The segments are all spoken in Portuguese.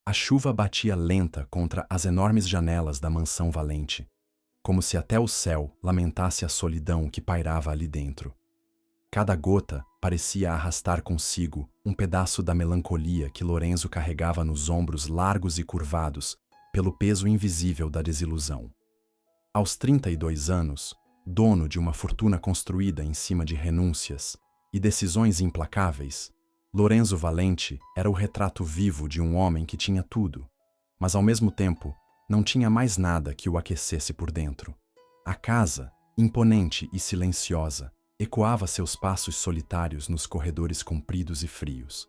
A chuva batia lenta contra as enormes janelas da mansão Valente, como se até o céu lamentasse a solidão que pairava ali dentro. Cada gota parecia arrastar consigo um pedaço da melancolia que Lorenzo carregava nos ombros largos e curvados pelo peso invisível da desilusão. Aos 32 anos, dono de uma fortuna construída em cima de renúncias e decisões implacáveis, Lorenzo Valente era o retrato vivo de um homem que tinha tudo, mas ao mesmo tempo não tinha mais nada que o aquecesse por dentro. A casa, imponente e silenciosa, ecoava seus passos solitários nos corredores compridos e frios.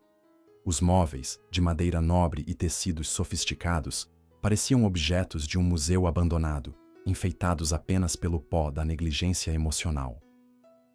Os móveis, de madeira nobre e tecidos sofisticados, pareciam objetos de um museu abandonado, enfeitados apenas pelo pó da negligência emocional.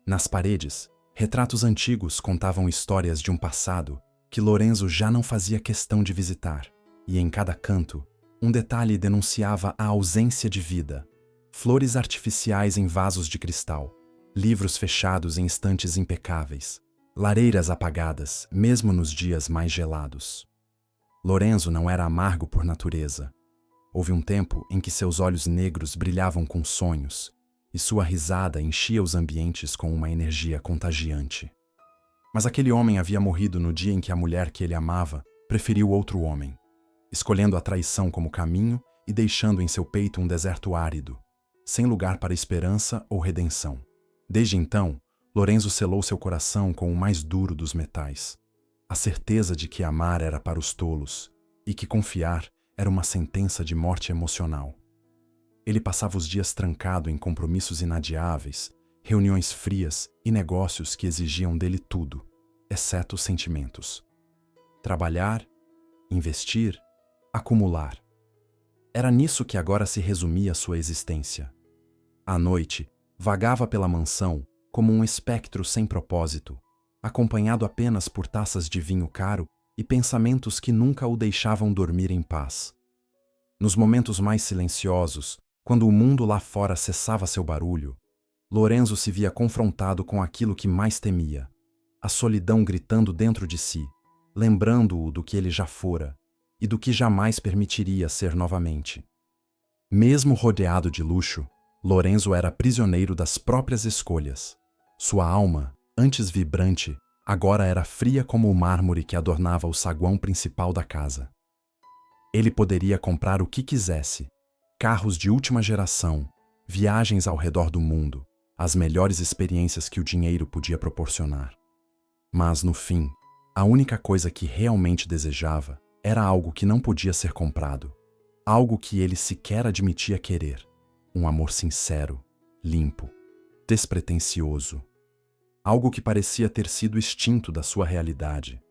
Nas paredes, retratos antigos contavam histórias de um passado que Lorenzo já não fazia questão de visitar, e em cada canto, um detalhe denunciava a ausência de vida. Flores artificiais em vasos de cristal, livros fechados em estantes impecáveis, lareiras apagadas, mesmo nos dias mais gelados. Lorenzo não era amargo por natureza. Houve um tempo em que seus olhos negros brilhavam com sonhos, e sua risada enchia os ambientes com uma energia contagiante. Mas aquele homem havia morrido no dia em que a mulher que ele amava preferiu outro homem, escolhendo a traição como caminho e deixando em seu peito um deserto árido, sem lugar para esperança ou redenção. Desde então, Lorenzo selou seu coração com o mais duro dos metais, a certeza de que amar era para os tolos e que confiar era uma sentença de morte emocional. Ele passava os dias trancado em compromissos inadiáveis, reuniões frias e negócios que exigiam dele tudo, exceto sentimentos. Trabalhar, investir, acumular. Era nisso que agora se resumia sua existência. À noite, vagava pela mansão como um espectro sem propósito, acompanhado apenas por taças de vinho caro e pensamentos que nunca o deixavam dormir em paz. Nos momentos mais silenciosos, quando o mundo lá fora cessava seu barulho, Lorenzo se via confrontado com aquilo que mais temia, a solidão gritando dentro de si, lembrando-o do que ele já fora e do que jamais permitiria ser novamente. Mesmo rodeado de luxo, Lorenzo era prisioneiro das próprias escolhas. Sua alma, antes vibrante, agora era fria como o mármore que adornava o saguão principal da casa. Ele poderia comprar o que quisesse: carros de última geração, viagens ao redor do mundo, as melhores experiências que o dinheiro podia proporcionar. Mas, no fim, a única coisa que realmente desejava era algo que não podia ser comprado, algo que ele sequer admitia querer: um amor sincero, limpo, despretensioso. Algo que parecia ter sido extinto da sua realidade.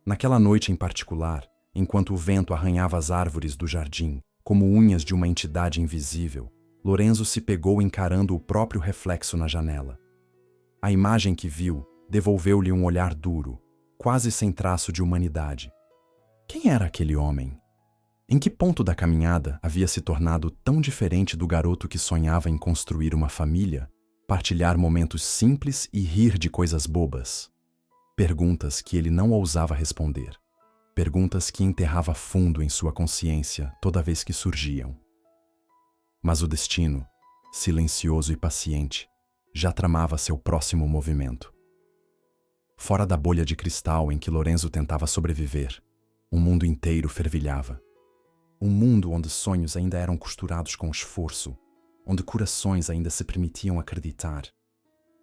Naquela noite em particular, enquanto o vento arranhava as árvores do jardim, como unhas de uma entidade invisível, Lorenzo se pegou encarando o próprio reflexo na janela. A imagem que viu devolveu-lhe um olhar duro, quase sem traço de humanidade. Quem era aquele homem? Em que ponto da caminhada havia se tornado tão diferente do garoto que sonhava em construir uma família, partilhar momentos simples e rir de coisas bobas? Perguntas que ele não ousava responder. Perguntas que enterrava fundo em sua consciência toda vez que surgiam. Mas o destino, silencioso e paciente, já tramava seu próximo movimento. Fora da bolha de cristal em que Lorenzo tentava sobreviver, um mundo inteiro fervilhava. Um mundo onde sonhos ainda eram costurados com esforço, onde corações ainda se permitiam acreditar,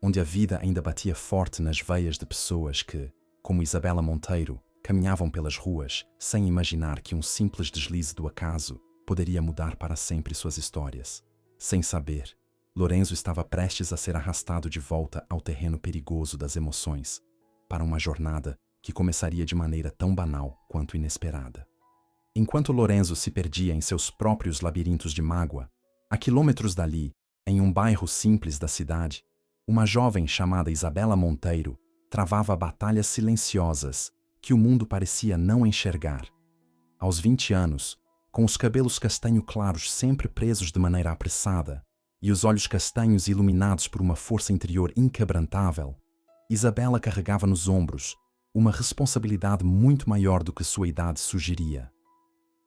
onde a vida ainda batia forte nas veias de pessoas que, como Isabela Monteiro, caminhavam pelas ruas sem imaginar que um simples deslize do acaso poderia mudar para sempre suas histórias. Sem saber, Lorenzo estava prestes a ser arrastado de volta ao terreno perigoso das emoções, para uma jornada que começaria de maneira tão banal quanto inesperada. Enquanto Lorenzo se perdia em seus próprios labirintos de mágoa, a quilômetros dali, em um bairro simples da cidade, uma jovem chamada Isabela Monteiro travava batalhas silenciosas que o mundo parecia não enxergar. Aos 20 anos, com os cabelos castanho claros sempre presos de maneira apressada e os olhos castanhos iluminados por uma força interior inquebrantável, Isabela carregava nos ombros uma responsabilidade muito maior do que sua idade sugeria.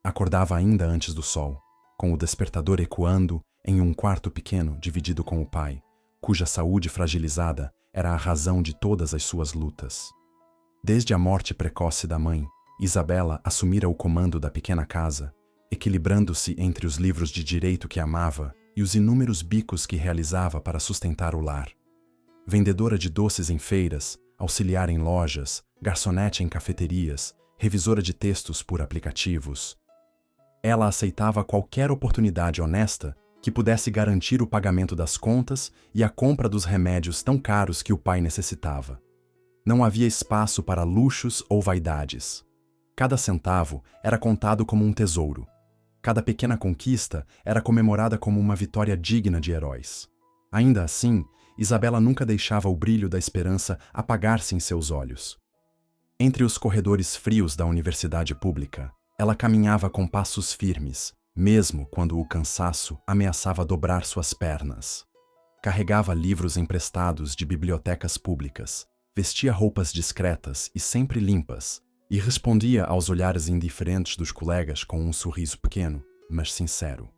Acordava ainda antes do sol, com o despertador ecoando em um quarto pequeno dividido com o pai, cuja saúde fragilizada era a razão de todas as suas lutas. Desde a morte precoce da mãe, Isabela assumira o comando da pequena casa, equilibrando-se entre os livros de direito que amava e os inúmeros bicos que realizava para sustentar o lar. Vendedora de doces em feiras, auxiliar em lojas, garçonete em cafeterias, revisora de textos por aplicativos. Ela aceitava qualquer oportunidade honesta que pudesse garantir o pagamento das contas e a compra dos remédios tão caros que o pai necessitava. Não havia espaço para luxos ou vaidades. Cada centavo era contado como um tesouro. Cada pequena conquista era comemorada como uma vitória digna de heróis. Ainda assim, Isabela nunca deixava o brilho da esperança apagar-se em seus olhos. Entre os corredores frios da universidade pública, ela caminhava com passos firmes, mesmo quando o cansaço ameaçava dobrar suas pernas. Carregava livros emprestados de bibliotecas públicas, vestia roupas discretas e sempre limpas, e respondia aos olhares indiferentes dos colegas com um sorriso pequeno, mas sincero.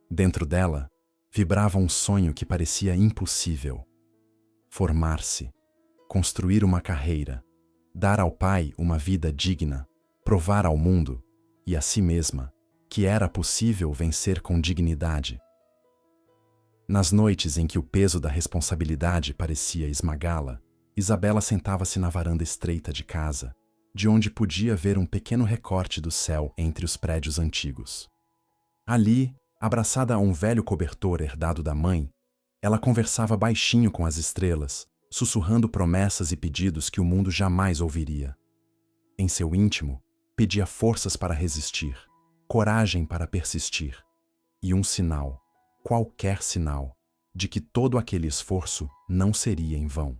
Dentro dela, vibrava um sonho que parecia impossível. Formar-se, construir uma carreira, dar ao pai uma vida digna, provar ao mundo, e a si mesma, que era possível vencer com dignidade. Nas noites em que o peso da responsabilidade parecia esmagá-la, Isabela sentava-se na varanda estreita de casa, de onde podia ver um pequeno recorte do céu entre os prédios antigos. Ali, abraçada a um velho cobertor herdado da mãe, ela conversava baixinho com as estrelas, sussurrando promessas e pedidos que o mundo jamais ouviria. Em seu íntimo, pedia forças para resistir, coragem para persistir, e um sinal, qualquer sinal, de que todo aquele esforço não seria em vão.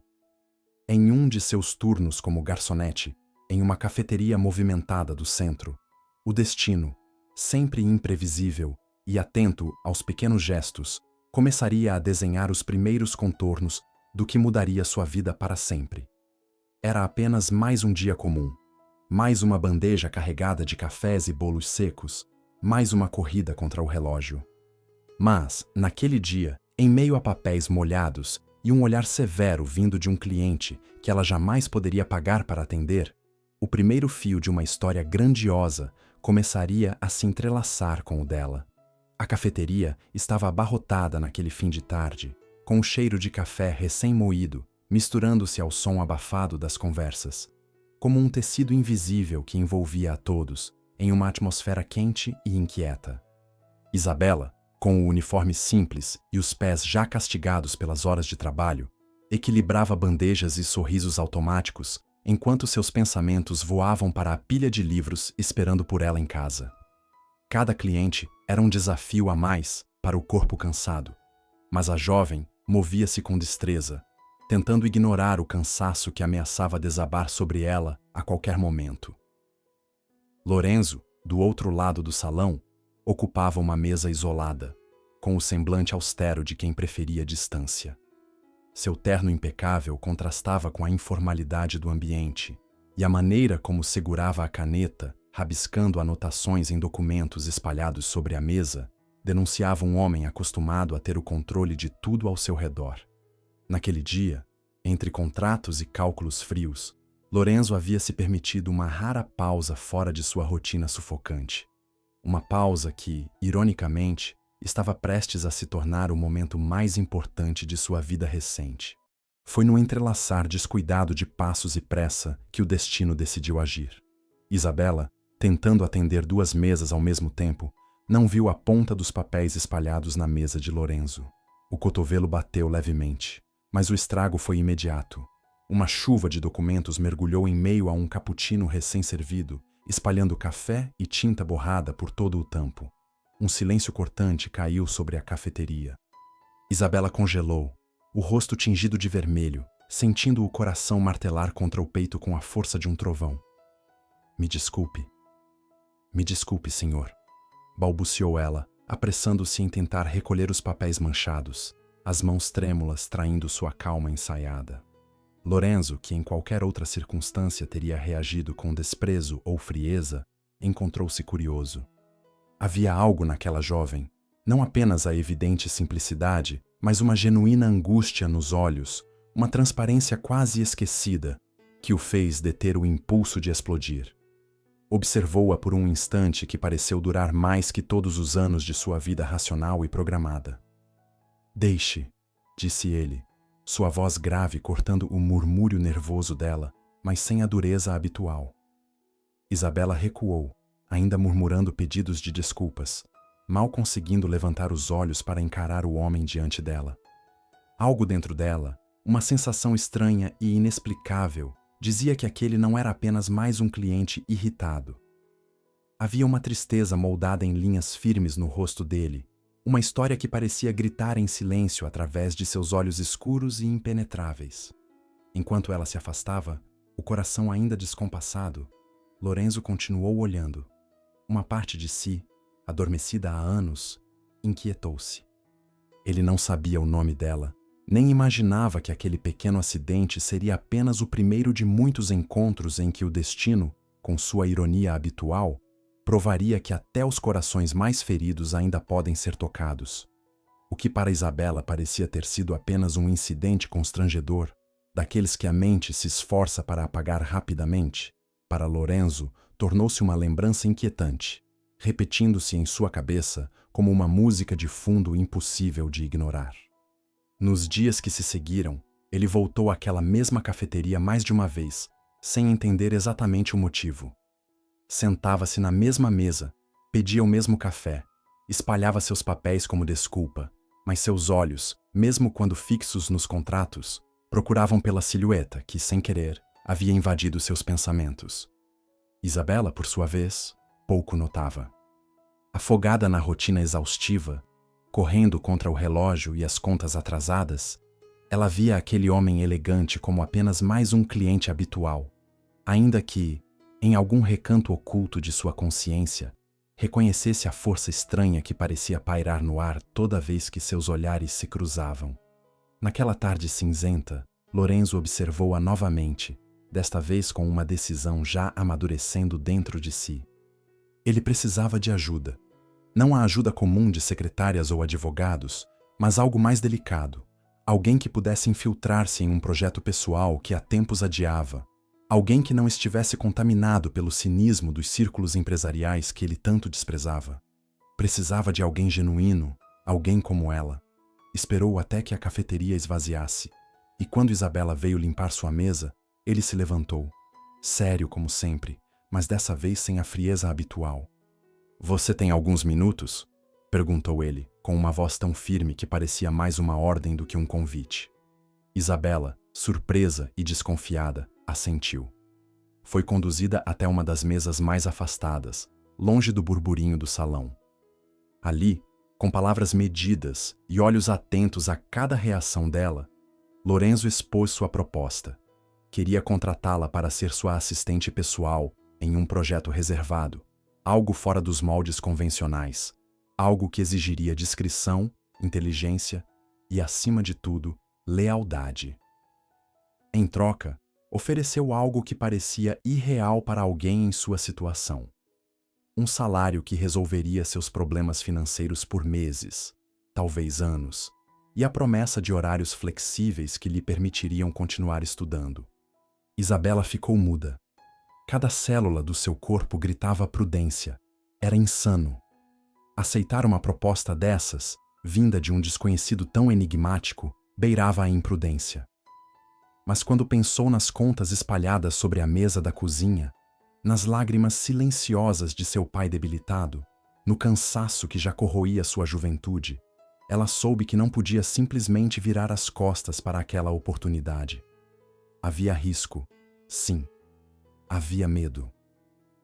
Em um de seus turnos como garçonete, em uma cafeteria movimentada do centro, o destino, sempre imprevisível e atento aos pequenos gestos, começaria a desenhar os primeiros contornos do que mudaria sua vida para sempre. Era apenas mais um dia comum, mais uma bandeja carregada de cafés e bolos secos, mais uma corrida contra o relógio. Mas, naquele dia, em meio a papéis molhados e um olhar severo vindo de um cliente que ela jamais poderia pagar para atender, o primeiro fio de uma história grandiosa começaria a se entrelaçar com o dela. A cafeteria estava abarrotada naquele fim de tarde, com o cheiro de café recém-moído, misturando-se ao som abafado das conversas, como um tecido invisível que envolvia a todos em uma atmosfera quente e inquieta. Isabela, com o uniforme simples e os pés já castigados pelas horas de trabalho, equilibrava bandejas e sorrisos automáticos enquanto seus pensamentos voavam para a pilha de livros esperando por ela em casa. Cada cliente era um desafio a mais para o corpo cansado, mas a jovem movia-se com destreza, tentando ignorar o cansaço que ameaçava desabar sobre ela a qualquer momento. Lorenzo, do outro lado do salão, ocupava uma mesa isolada, com o semblante austero de quem preferia distância. Seu terno impecável contrastava com a informalidade do ambiente, e a maneira como segurava a caneta, rabiscando anotações em documentos espalhados sobre a mesa, denunciava um homem acostumado a ter o controle de tudo ao seu redor. Naquele dia, entre contratos e cálculos frios, Lorenzo havia se permitido uma rara pausa fora de sua rotina sufocante. Uma pausa que, ironicamente, estava prestes a se tornar o momento mais importante de sua vida recente. Foi no entrelaçar descuidado de passos e pressa que o destino decidiu agir. Isabela, tentando atender duas mesas ao mesmo tempo, não viu a ponta dos papéis espalhados na mesa de Lorenzo. O cotovelo bateu levemente, mas o estrago foi imediato. Uma chuva de documentos mergulhou em meio a um cappuccino recém-servido, espalhando café e tinta borrada por todo o tampo. Um silêncio cortante caiu sobre a cafeteria. Isabela congelou, o rosto tingido de vermelho, sentindo o coração martelar contra o peito com a força de um trovão. Me desculpe, senhor, balbuciou ela, apressando-se em tentar recolher os papéis manchados, as mãos trêmulas traindo sua calma ensaiada. Lorenzo, que em qualquer outra circunstância teria reagido com desprezo ou frieza, encontrou-se curioso. Havia algo naquela jovem, não apenas a evidente simplicidade, mas uma genuína angústia nos olhos, uma transparência quase esquecida, que o fez deter o impulso de explodir. Observou-a por um instante que pareceu durar mais que todos os anos de sua vida racional e programada. Deixe, disse ele, sua voz grave cortando o murmúrio nervoso dela, mas sem a dureza habitual. Isabela recuou, ainda murmurando pedidos de desculpas, mal conseguindo levantar os olhos para encarar o homem diante dela. Algo dentro dela, uma sensação estranha e inexplicável, dizia que aquele não era apenas mais um cliente irritado. Havia uma tristeza moldada em linhas firmes no rosto dele, uma história que parecia gritar em silêncio através de seus olhos escuros e impenetráveis. Enquanto ela se afastava, o coração ainda descompassado, Lorenzo continuou olhando. Uma parte de si, adormecida há anos, inquietou-se. Ele não sabia o nome dela, nem imaginava que aquele pequeno acidente seria apenas o primeiro de muitos encontros em que o destino, com sua ironia habitual, provaria que até os corações mais feridos ainda podem ser tocados. O que para Isabela parecia ter sido apenas um incidente constrangedor, daqueles que a mente se esforça para apagar rapidamente, para Lorenzo tornou-se uma lembrança inquietante, repetindo-se em sua cabeça como uma música de fundo impossível de ignorar. Nos dias que se seguiram, ele voltou àquela mesma cafeteria mais de uma vez, sem entender exatamente o motivo. Sentava-se na mesma mesa, pedia o mesmo café, espalhava seus papéis como desculpa, mas seus olhos, mesmo quando fixos nos contratos, procuravam pela silhueta que, sem querer, havia invadido seus pensamentos. Isabela, por sua vez, pouco notava. Afogada na rotina exaustiva, correndo contra o relógio e as contas atrasadas, ela via aquele homem elegante como apenas mais um cliente habitual, ainda que, em algum recanto oculto de sua consciência, reconhecesse a força estranha que parecia pairar no ar toda vez que seus olhares se cruzavam. Naquela tarde cinzenta, Lorenzo observou-a novamente, desta vez com uma decisão já amadurecendo dentro de si. Ele precisava de ajuda. Não a ajuda comum de secretárias ou advogados, mas algo mais delicado. Alguém que pudesse infiltrar-se em um projeto pessoal que há tempos adiava. Alguém que não estivesse contaminado pelo cinismo dos círculos empresariais que ele tanto desprezava. Precisava de alguém genuíno, alguém como ela. Esperou até que a cafeteria esvaziasse, e quando Isabela veio limpar sua mesa, ele se levantou, sério como sempre, mas dessa vez sem a frieza habitual. "Você tem alguns minutos?" perguntou ele, com uma voz tão firme que parecia mais uma ordem do que um convite. Isabela, surpresa e desconfiada, assentiu. Foi conduzida até uma das mesas mais afastadas, longe do burburinho do salão. Ali, com palavras medidas e olhos atentos a cada reação dela, Lorenzo expôs sua proposta. Queria contratá-la para ser sua assistente pessoal em um projeto reservado, algo fora dos moldes convencionais, algo que exigiria discrição, inteligência e, acima de tudo, lealdade. Em troca, ofereceu algo que parecia irreal para alguém em sua situação. Um salário que resolveria seus problemas financeiros por meses, talvez anos, e a promessa de horários flexíveis que lhe permitiriam continuar estudando. Isabela ficou muda. Cada célula do seu corpo gritava prudência. Era insano. Aceitar uma proposta dessas, vinda de um desconhecido tão enigmático, beirava a imprudência. Mas quando pensou nas contas espalhadas sobre a mesa da cozinha, nas lágrimas silenciosas de seu pai debilitado, no cansaço que já corroía sua juventude, ela soube que não podia simplesmente virar as costas para aquela oportunidade. Havia risco, sim. Havia medo.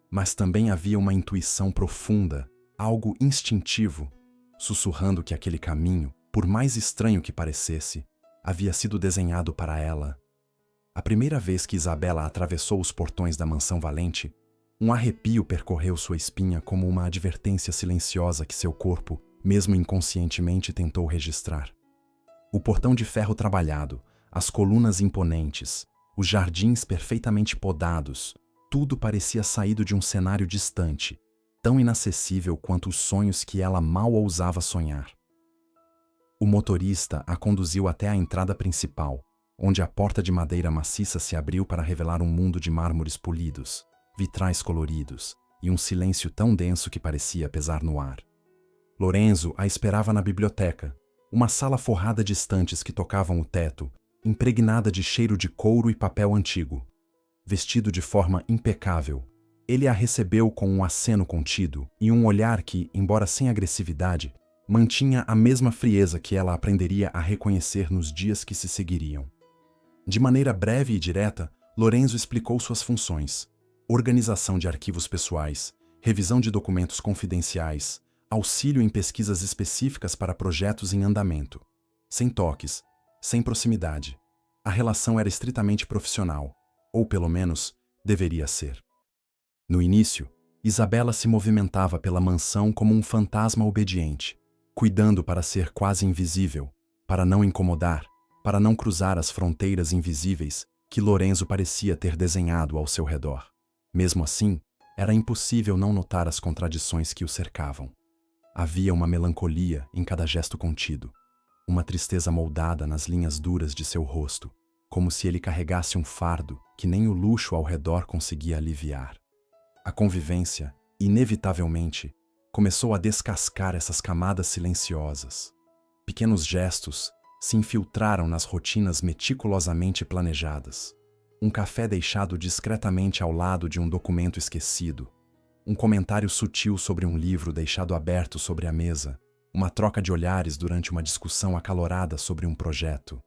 Mas também havia uma intuição profunda, algo instintivo, sussurrando que aquele caminho, por mais estranho que parecesse, havia sido desenhado para ela. A primeira vez que Isabela atravessou os portões da mansão Valente, um arrepio percorreu sua espinha como uma advertência silenciosa que seu corpo, mesmo inconscientemente, tentou registrar. O portão de ferro trabalhado, as colunas imponentes, os jardins perfeitamente podados, tudo parecia saído de um cenário distante, tão inacessível quanto os sonhos que ela mal ousava sonhar. O motorista a conduziu até a entrada principal, onde a porta de madeira maciça se abriu para revelar um mundo de mármores polidos, vitrais coloridos e um silêncio tão denso que parecia pesar no ar. Lorenzo a esperava na biblioteca, uma sala forrada de estantes que tocavam o teto, impregnada de cheiro de couro e papel antigo. Vestido de forma impecável, ele a recebeu com um aceno contido e um olhar que, embora sem agressividade, mantinha a mesma frieza que ela aprenderia a reconhecer nos dias que se seguiriam. De maneira breve e direta, Lorenzo explicou suas funções: organização de arquivos pessoais, revisão de documentos confidenciais, auxílio em pesquisas específicas para projetos em andamento. Sem toques, sem proximidade. A relação era estritamente profissional, ou pelo menos, deveria ser. No início, Isabela se movimentava pela mansão como um fantasma obediente, cuidando para ser quase invisível, para não incomodar, para não cruzar as fronteiras invisíveis que Lorenzo parecia ter desenhado ao seu redor. Mesmo assim, era impossível não notar as contradições que o cercavam. Havia uma melancolia em cada gesto contido, uma tristeza moldada nas linhas duras de seu rosto, como se ele carregasse um fardo que nem o luxo ao redor conseguia aliviar. A convivência, inevitavelmente, começou a descascar essas camadas silenciosas. Pequenos gestos se infiltraram nas rotinas meticulosamente planejadas. Um café deixado discretamente ao lado de um documento esquecido, um comentário sutil sobre um livro deixado aberto sobre a mesa, uma troca de olhares durante uma discussão acalorada sobre um projeto.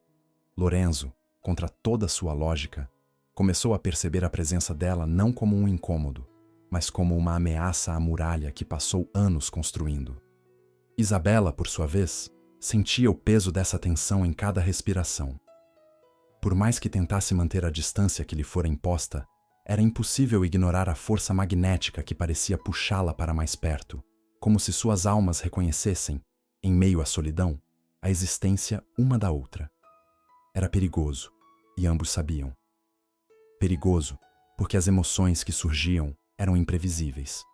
Lorenzo, contra toda sua lógica, começou a perceber a presença dela não como um incômodo, mas como uma ameaça à muralha que passou anos construindo. Isabela, por sua vez, sentia o peso dessa tensão em cada respiração. Por mais que tentasse manter a distância que lhe fora imposta, era impossível ignorar a força magnética que parecia puxá-la para mais perto, como se suas almas reconhecessem, em meio à solidão, a existência uma da outra. Era perigoso, e ambos sabiam. Perigoso, porque as emoções que surgiam eram imprevisíveis,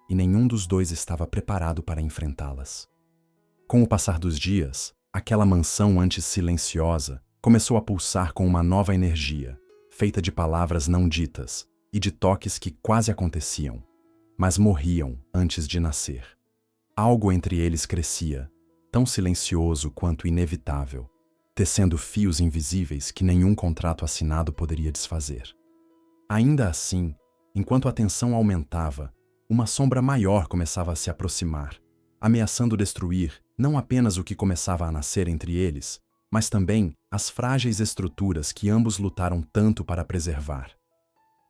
e nenhum dos dois estava preparado para enfrentá-las. Com o passar dos dias, aquela mansão antes silenciosa começou a pulsar com uma nova energia, feita de palavras não ditas e de toques que quase aconteciam, mas morriam antes de nascer. Algo entre eles crescia, tão silencioso quanto inevitável, tecendo fios invisíveis que nenhum contrato assinado poderia desfazer. Ainda assim, enquanto a tensão aumentava, uma sombra maior começava a se aproximar, ameaçando destruir não apenas o que começava a nascer entre eles, mas também as frágeis estruturas que ambos lutaram tanto para preservar.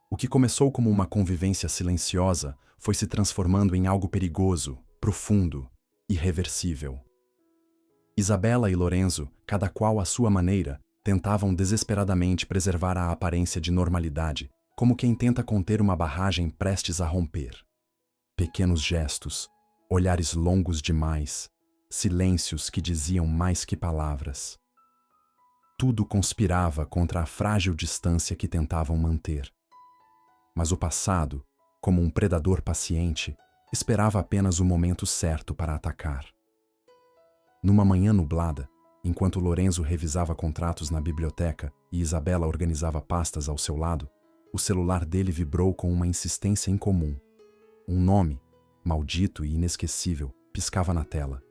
O que começou como uma convivência silenciosa foi se transformando em algo perigoso, profundo, irreversível. Isabela e Lorenzo, cada qual à sua maneira, tentavam desesperadamente preservar a aparência de normalidade, como quem tenta conter uma barragem prestes a romper. Pequenos gestos, olhares longos demais, silêncios que diziam mais que palavras. Tudo conspirava contra a frágil distância que tentavam manter. Mas o passado, como um predador paciente, esperava apenas o momento certo para atacar. Numa manhã nublada, enquanto Lorenzo revisava contratos na biblioteca e Isabela organizava pastas ao seu lado, o celular dele vibrou com uma insistência incomum. Um nome, maldito e inesquecível, piscava na tela.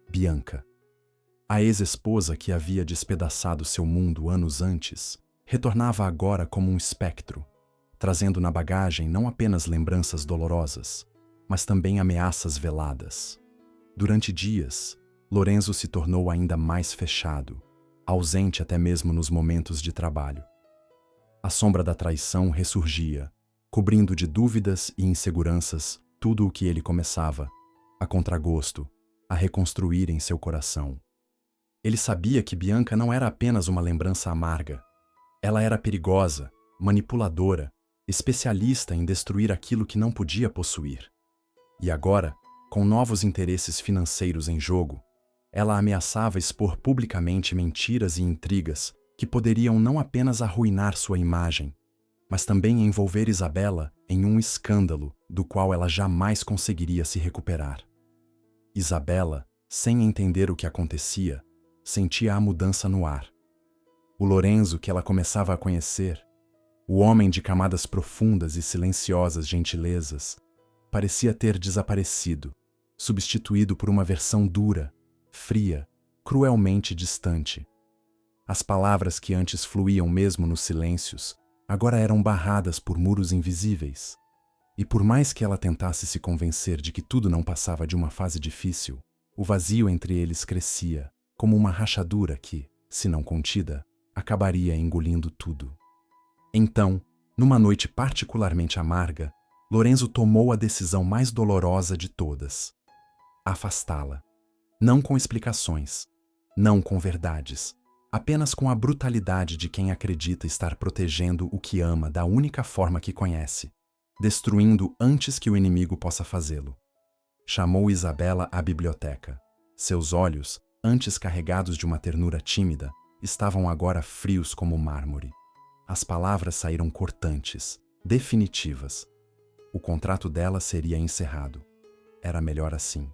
Bianca. A ex-esposa que havia despedaçado seu mundo anos antes, retornava agora como um espectro, trazendo na bagagem não apenas lembranças dolorosas, mas também ameaças veladas. Durante dias, Lorenzo se tornou ainda mais fechado, ausente até mesmo nos momentos de trabalho. A sombra da traição ressurgia, cobrindo de dúvidas e inseguranças tudo o que ele começava, a contragosto, a reconstruir em seu coração. Ele sabia que Bianca não era apenas uma lembrança amarga. Ela era perigosa, manipuladora, especialista em destruir aquilo que não podia possuir. E agora, com novos interesses financeiros em jogo, ela ameaçava expor publicamente mentiras e intrigas que poderiam não apenas arruinar sua imagem, mas também envolver Isabela em um escândalo do qual ela jamais conseguiria se recuperar. Isabela, sem entender o que acontecia, sentia a mudança no ar. O Lorenzo que ela começava a conhecer, o homem de camadas profundas e silenciosas gentilezas, parecia ter desaparecido, substituído por uma versão dura, fria, cruelmente distante. As palavras que antes fluíam mesmo nos silêncios, agora eram barradas por muros invisíveis. E por mais que ela tentasse se convencer de que tudo não passava de uma fase difícil, o vazio entre eles crescia, como uma rachadura que, se não contida, acabaria engolindo tudo. Então, numa noite particularmente amarga, Lorenzo tomou a decisão mais dolorosa de todas: afastá-la. Não com explicações, não com verdades, apenas com a brutalidade de quem acredita estar protegendo o que ama da única forma que conhece, destruindo antes que o inimigo possa fazê-lo. Chamou Isabela à biblioteca. Seus olhos, antes carregados de uma ternura tímida, estavam agora frios como mármore. As palavras saíram cortantes, definitivas. O contrato dela seria encerrado. Era melhor assim.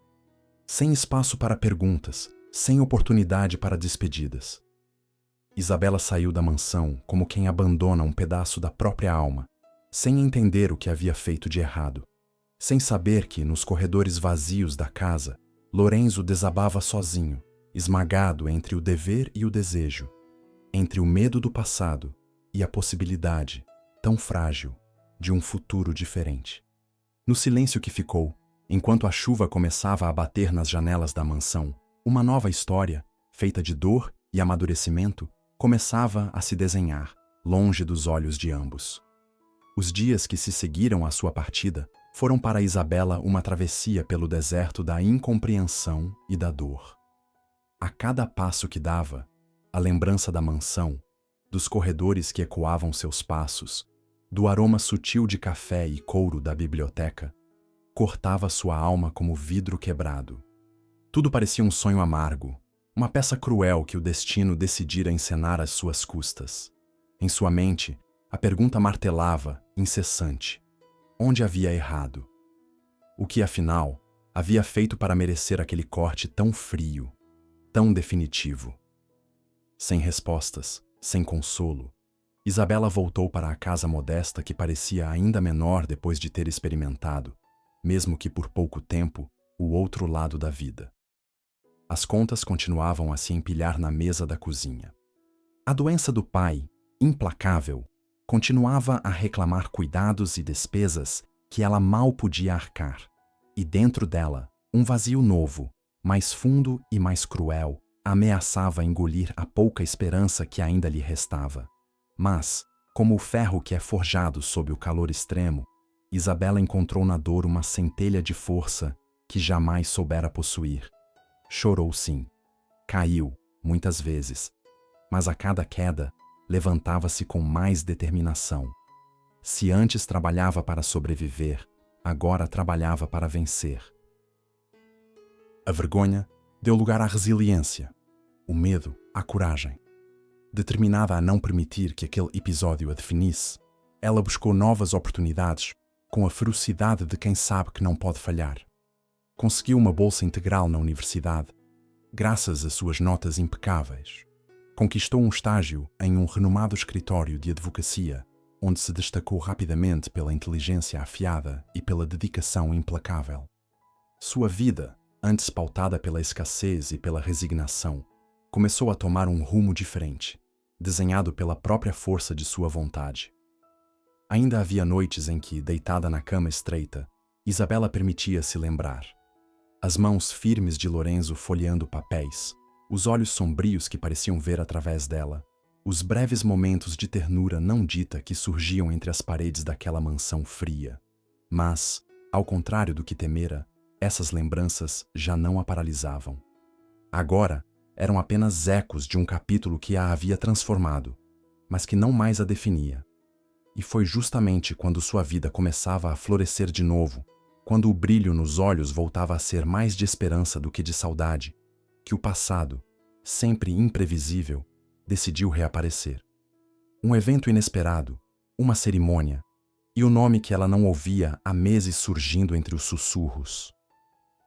Sem espaço para perguntas, sem oportunidade para despedidas. Isabela saiu da mansão como quem abandona um pedaço da própria alma, sem entender o que havia feito de errado, sem saber que, nos corredores vazios da casa, Lorenzo desabava sozinho, esmagado entre o dever e o desejo, entre o medo do passado e a possibilidade, tão frágil, de um futuro diferente. No silêncio que ficou, enquanto a chuva começava a bater nas janelas da mansão, uma nova história, feita de dor e amadurecimento, começava a se desenhar, longe dos olhos de ambos. Os dias que se seguiram à sua partida foram para Isabela uma travessia pelo deserto da incompreensão e da dor. A cada passo que dava, a lembrança da mansão, dos corredores que ecoavam seus passos, do aroma sutil de café e couro da biblioteca, cortava sua alma como vidro quebrado. Tudo parecia um sonho amargo, uma peça cruel que o destino decidira encenar às suas custas. Em sua mente, a pergunta martelava, incessante: onde havia errado? O que, afinal, havia feito para merecer aquele corte tão frio, tão definitivo? Sem respostas, sem consolo, Isabela voltou para a casa modesta que parecia ainda menor depois de ter experimentado, mesmo que por pouco tempo, o outro lado da vida. As contas continuavam a se empilhar na mesa da cozinha. A doença do pai, implacável, continuava a reclamar cuidados e despesas que ela mal podia arcar. E dentro dela, um vazio novo, mais fundo e mais cruel, ameaçava engolir a pouca esperança que ainda lhe restava. Mas, como o ferro que é forjado sob o calor extremo, Isabela encontrou na dor uma centelha de força que jamais soubera possuir. Chorou sim. Caiu, muitas vezes. Mas a cada queda, levantava-se com mais determinação. Se antes trabalhava para sobreviver, agora trabalhava para vencer. A vergonha deu lugar à resiliência, o medo à coragem. Determinada a não permitir que aquele episódio a definisse, ela buscou novas oportunidades com a ferocidade de quem sabe que não pode falhar. Conseguiu uma bolsa integral na universidade, graças às suas notas impecáveis. Conquistou um estágio em um renomado escritório de advocacia, onde se destacou rapidamente pela inteligência afiada e pela dedicação implacável. Sua vida, antes pautada pela escassez e pela resignação, começou a tomar um rumo diferente, desenhado pela própria força de sua vontade. Ainda havia noites em que, deitada na cama estreita, Isabela permitia-se lembrar. As mãos firmes de Lorenzo folheando papéis, os olhos sombrios que pareciam ver através dela, os breves momentos de ternura não dita que surgiam entre as paredes daquela mansão fria. Mas, ao contrário do que temera, essas lembranças já não a paralisavam. Agora, eram apenas ecos de um capítulo que a havia transformado, mas que não mais a definia. E foi justamente quando sua vida começava a florescer de novo, quando o brilho nos olhos voltava a ser mais de esperança do que de saudade, que o passado, sempre imprevisível, decidiu reaparecer. Um evento inesperado, Uma cerimônia, e o nome que ela não ouvia há meses surgindo entre os sussurros.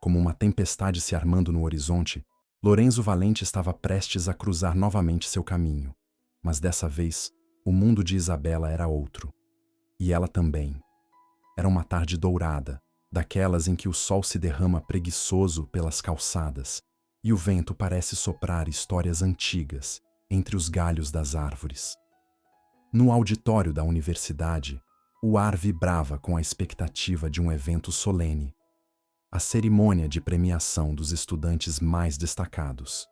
Como uma tempestade se armando no horizonte, Lorenzo Valente estava prestes a cruzar novamente seu caminho. Mas dessa vez, o mundo de Isabela era outro. E ela também. Era uma tarde dourada, daquelas em que o sol se derrama preguiçoso pelas calçadas, e o vento parece soprar histórias antigas entre os galhos das árvores. No auditório da universidade, o ar vibrava com a expectativa de um evento solene, a cerimônia de premiação dos estudantes mais destacados.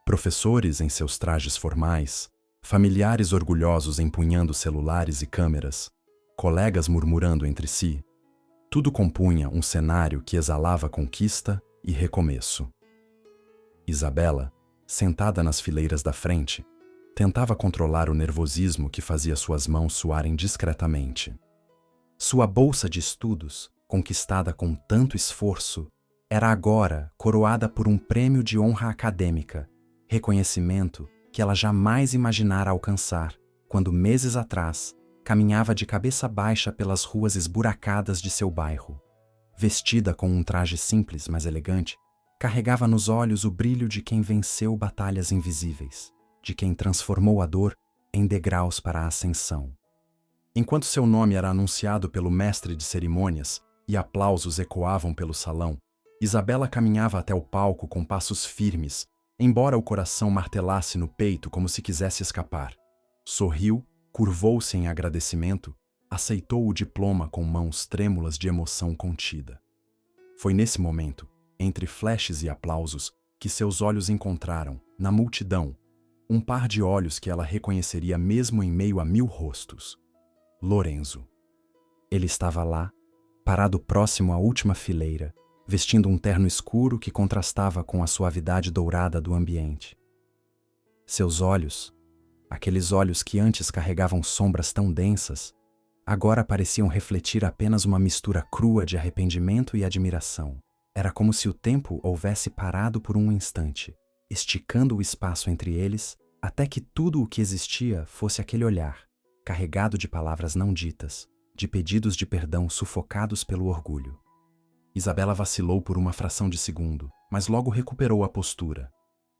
Professores em seus trajes formais, familiares orgulhosos empunhando celulares e câmeras, colegas murmurando entre si, tudo compunha um cenário que exalava conquista e recomeço. Isabela, sentada nas fileiras da frente, tentava controlar o nervosismo que fazia suas mãos suarem discretamente. Sua bolsa de estudos, conquistada com tanto esforço, era agora coroada por um prêmio de honra acadêmica, reconhecimento que ela jamais imaginara alcançar, quando meses atrás caminhava de cabeça baixa pelas ruas esburacadas de seu bairro. Vestida com um traje simples, mas elegante, carregava nos olhos o brilho de quem venceu batalhas invisíveis, de quem transformou a dor em degraus para a ascensão. Enquanto seu nome era anunciado pelo mestre de cerimônias e aplausos ecoavam pelo salão, Isabela caminhava até o palco com passos firmes, embora o coração martelasse no peito como se quisesse escapar. Sorriu, curvou-se em agradecimento, aceitou o diploma com mãos trêmulas de emoção contida. Foi nesse momento, entre flashes e aplausos, que seus olhos encontraram, na multidão, um par de olhos que ela reconheceria mesmo em meio a 1000 rostos. Lorenzo. Ele estava lá, parado próximo à última fileira, vestindo um terno escuro que contrastava com a suavidade dourada do ambiente. Seus olhos, aqueles olhos que antes carregavam sombras tão densas, agora pareciam refletir apenas uma mistura crua de arrependimento e admiração. Era como se o tempo houvesse parado por um instante, esticando o espaço entre eles, até que tudo o que existia fosse aquele olhar, carregado de palavras não ditas, de pedidos de perdão sufocados pelo orgulho. Isabela vacilou por uma fração de segundo, mas logo recuperou a postura.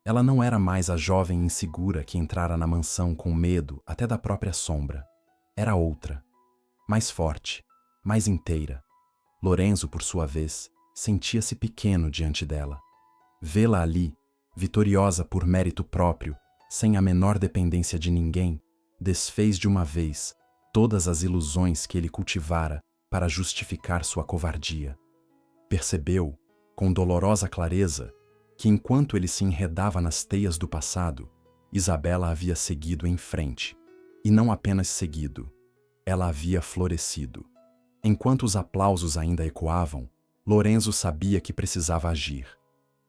Ela não era mais a jovem insegura que entrara na mansão com medo até da própria sombra. Era outra, mais forte, mais inteira. Lorenzo, por sua vez, sentia-se pequeno diante dela. Vê-la ali, vitoriosa por mérito próprio, sem a menor dependência de ninguém, desfez de uma vez todas as ilusões que ele cultivara para justificar sua covardia. Percebeu, com dolorosa clareza, que enquanto ele se enredava nas teias do passado, Isabela havia seguido em frente. E não apenas seguido, ela havia florescido. Enquanto os aplausos ainda ecoavam, Lorenzo sabia que precisava agir.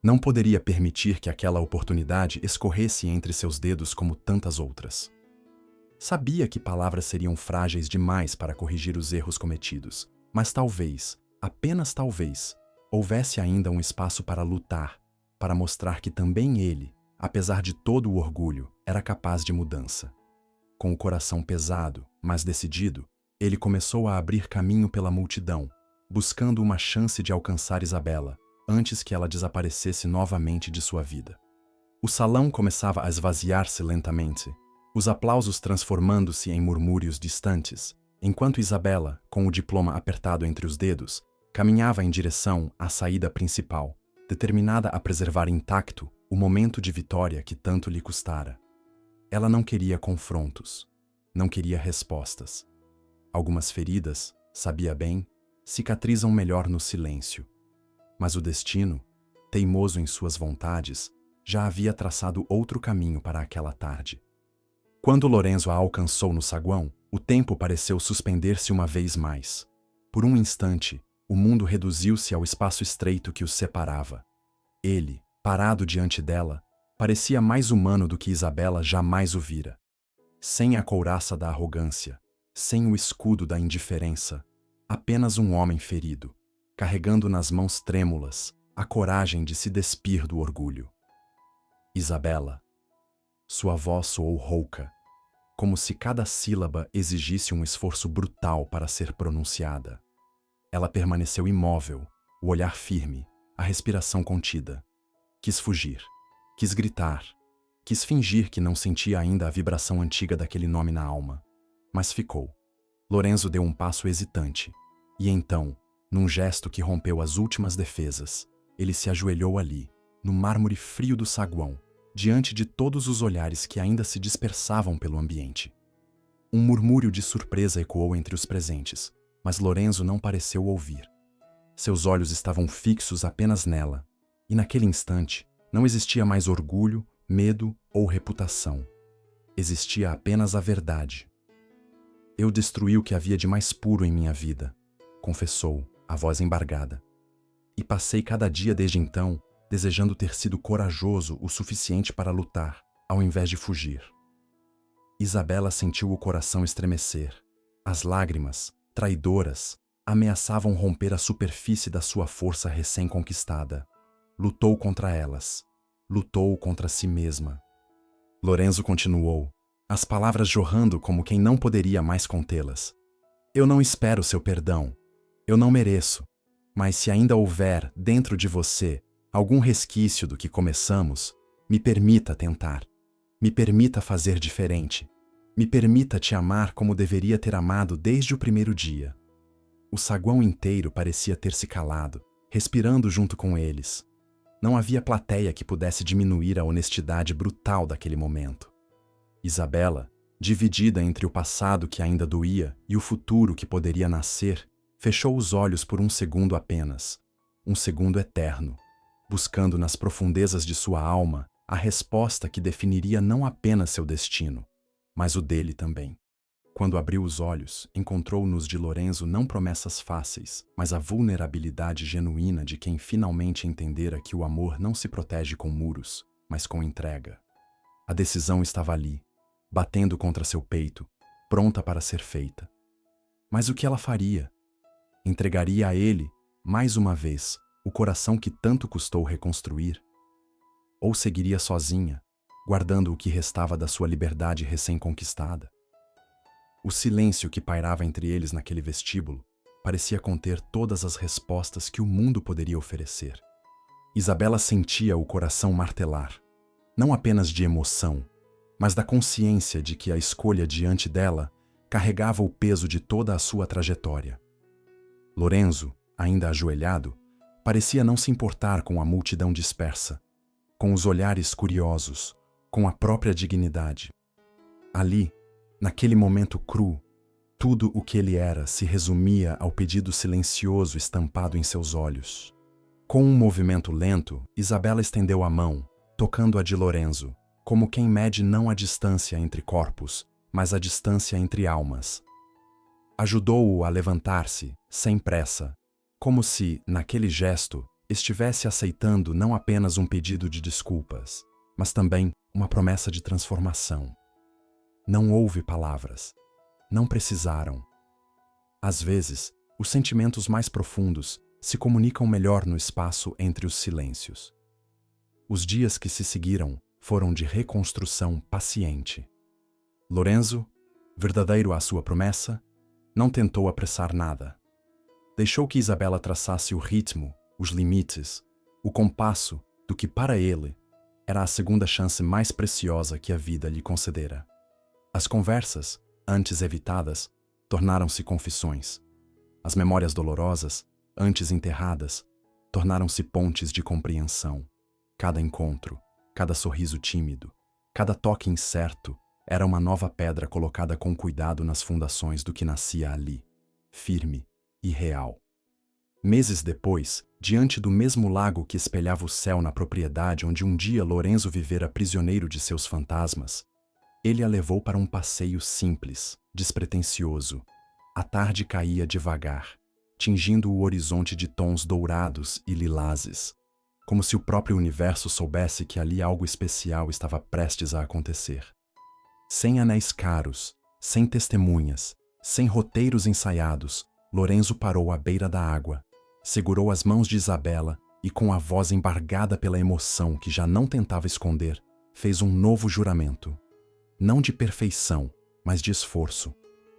Não poderia permitir que aquela oportunidade escorresse entre seus dedos como tantas outras. Sabia que palavras seriam frágeis demais para corrigir os erros cometidos, mas talvez, apenas talvez, houvesse ainda um espaço para lutar, para mostrar que também ele, apesar de todo o orgulho, era capaz de mudança. Com o coração pesado, mas decidido, ele começou a abrir caminho pela multidão, buscando uma chance de alcançar Isabela, antes que ela desaparecesse novamente de sua vida. O salão começava a esvaziar-se lentamente, os aplausos transformando-se em murmúrios distantes, enquanto Isabela, com o diploma apertado entre os dedos, caminhava em direção à saída principal, determinada a preservar intacto o momento de vitória que tanto lhe custara. Ela não queria confrontos, não queria respostas. Algumas feridas, sabia bem, cicatrizam melhor no silêncio. Mas o destino, teimoso em suas vontades, já havia traçado outro caminho para aquela tarde. Quando Lorenzo a alcançou no saguão, o tempo pareceu suspender-se uma vez mais. Por um instante, o mundo reduziu-se ao espaço estreito que os separava. Ele, parado diante dela, parecia mais humano do que Isabela jamais o vira. Sem a couraça da arrogância, sem o escudo da indiferença, apenas um homem ferido, carregando nas mãos trêmulas a coragem de se despir do orgulho. Isabela. Sua voz soou rouca. como se cada sílaba exigisse um esforço brutal para ser pronunciada. Ela permaneceu imóvel, o olhar firme, a respiração contida. Quis fugir, quis gritar, quis fingir que não sentia ainda a vibração antiga daquele nome na alma. Mas ficou. Lorenzo deu um passo hesitante, e então, num gesto que rompeu as últimas defesas, ele se ajoelhou ali, no mármore frio do saguão, diante de todos os olhares que ainda se dispersavam pelo ambiente. Um murmúrio de surpresa ecoou entre os presentes, mas Lorenzo não pareceu ouvir. Seus olhos estavam fixos apenas nela, e naquele instante não existia mais orgulho, medo ou reputação. Existia apenas a verdade. Eu destruí o que havia de mais puro em minha vida, confessou, a voz embargada. E passei cada dia desde então desejando ter sido corajoso o suficiente para lutar, ao invés de fugir. Isabela sentiu o coração estremecer. As lágrimas, traidoras, ameaçavam romper a superfície da sua força recém-conquistada. Lutou contra elas. Lutou contra si mesma. Lorenzo continuou, as palavras jorrando como quem não poderia mais contê-las. Eu não espero seu perdão. Eu não mereço. Mas se ainda houver, dentro de você, algum resquício do que começamos, me permita tentar. Me permita fazer diferente. Me permita te amar como deveria ter amado desde o primeiro dia. O saguão inteiro parecia ter se calado, respirando junto com eles. Não havia plateia que pudesse diminuir a honestidade brutal daquele momento. Isabela, dividida entre o passado que ainda doía e o futuro que poderia nascer, fechou os olhos por um segundo apenas, um segundo eterno, buscando nas profundezas de sua alma a resposta que definiria não apenas seu destino, mas o dele também. Quando abriu os olhos, encontrou nos de Lorenzo não promessas fáceis, mas a vulnerabilidade genuína de quem finalmente entendera que o amor não se protege com muros, mas com entrega. A decisão estava ali, batendo contra seu peito, pronta para ser feita. Mas o que ela faria? Entregaria a ele, mais uma vez, o coração que tanto custou reconstruir? Ou seguiria sozinha, guardando o que restava da sua liberdade recém-conquistada? O silêncio que pairava entre eles naquele vestíbulo parecia conter todas as respostas que o mundo poderia oferecer. Isabela sentia o coração martelar, não apenas de emoção, mas da consciência de que a escolha diante dela carregava o peso de toda a sua trajetória. Lorenzo, ainda ajoelhado, parecia não se importar com a multidão dispersa, com os olhares curiosos, com a própria dignidade. Ali, naquele momento cru, tudo o que ele era se resumia ao pedido silencioso estampado em seus olhos. Com um movimento lento, Isabela estendeu a mão, tocando a de Lorenzo, como quem mede não a distância entre corpos, mas a distância entre almas. Ajudou-o a levantar-se, sem pressa, como se, naquele gesto, estivesse aceitando não apenas um pedido de desculpas, mas também uma promessa de transformação. Não houve palavras. Não precisaram. Às vezes, os sentimentos mais profundos se comunicam melhor no espaço entre os silêncios. Os dias que se seguiram foram de reconstrução paciente. Lorenzo, verdadeiro à sua promessa, não tentou apressar nada. Deixou que Isabela traçasse o ritmo, os limites, o compasso do que para ele era a segunda chance mais preciosa que a vida lhe concedera. As conversas, antes evitadas, tornaram-se confissões. As memórias dolorosas, antes enterradas, tornaram-se pontes de compreensão. Cada encontro, cada sorriso tímido, cada toque incerto era uma nova pedra colocada com cuidado nas fundações do que nascia ali, firme e real. Meses depois, diante do mesmo lago que espelhava o céu na propriedade onde um dia Lorenzo vivera prisioneiro de seus fantasmas, ele a levou para um passeio simples, despretensioso. A tarde caía devagar, tingindo o horizonte de tons dourados e lilazes, como se o próprio universo soubesse que ali algo especial estava prestes a acontecer. Sem anéis caros, sem testemunhas, sem roteiros ensaiados, Lorenzo parou à beira da água, segurou as mãos de Isabela e, com a voz embargada pela emoção que já não tentava esconder, fez um novo juramento. Não de perfeição, mas de esforço.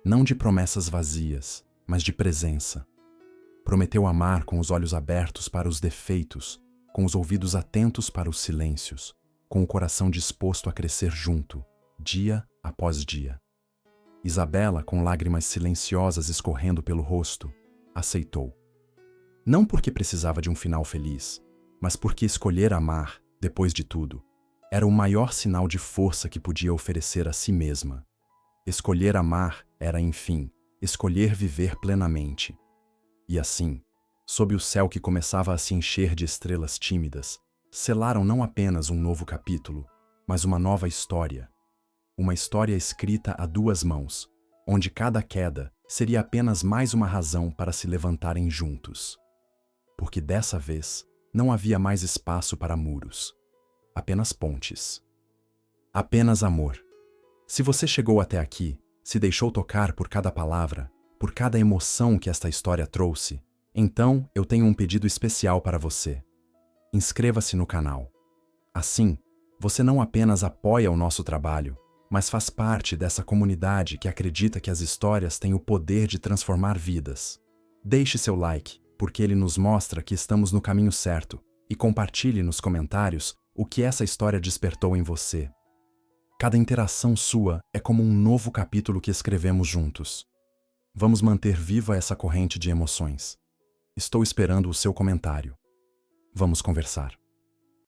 Não de promessas vazias, mas de presença. Prometeu amar com os olhos abertos para os defeitos, com os ouvidos atentos para os silêncios, com o coração disposto a crescer junto, dia após dia. Isabela, com lágrimas silenciosas escorrendo pelo rosto, aceitou. Não porque precisava de um final feliz, mas porque escolher amar, depois de tudo, era o maior sinal de força que podia oferecer a si mesma. Escolher amar era, enfim, escolher viver plenamente. E assim, sob o céu que começava a se encher de estrelas tímidas, selaram não apenas um novo capítulo, mas uma nova história. Uma história escrita a duas mãos, onde cada queda seria apenas mais uma razão para se levantarem juntos. Porque dessa vez não havia mais espaço para muros, apenas pontes. Apenas amor. Se você chegou até aqui, se deixou tocar por cada palavra, por cada emoção que esta história trouxe, então eu tenho um pedido especial para você. Inscreva-se no canal. Assim, você não apenas apoia o nosso trabalho, mas faz parte dessa comunidade que acredita que as histórias têm o poder de transformar vidas. Deixe seu like, porque ele nos mostra que estamos no caminho certo, e compartilhe nos comentários o que essa história despertou em você. Cada interação sua é como um novo capítulo que escrevemos juntos. Vamos manter viva essa corrente de emoções. Estou esperando o seu comentário. Vamos conversar.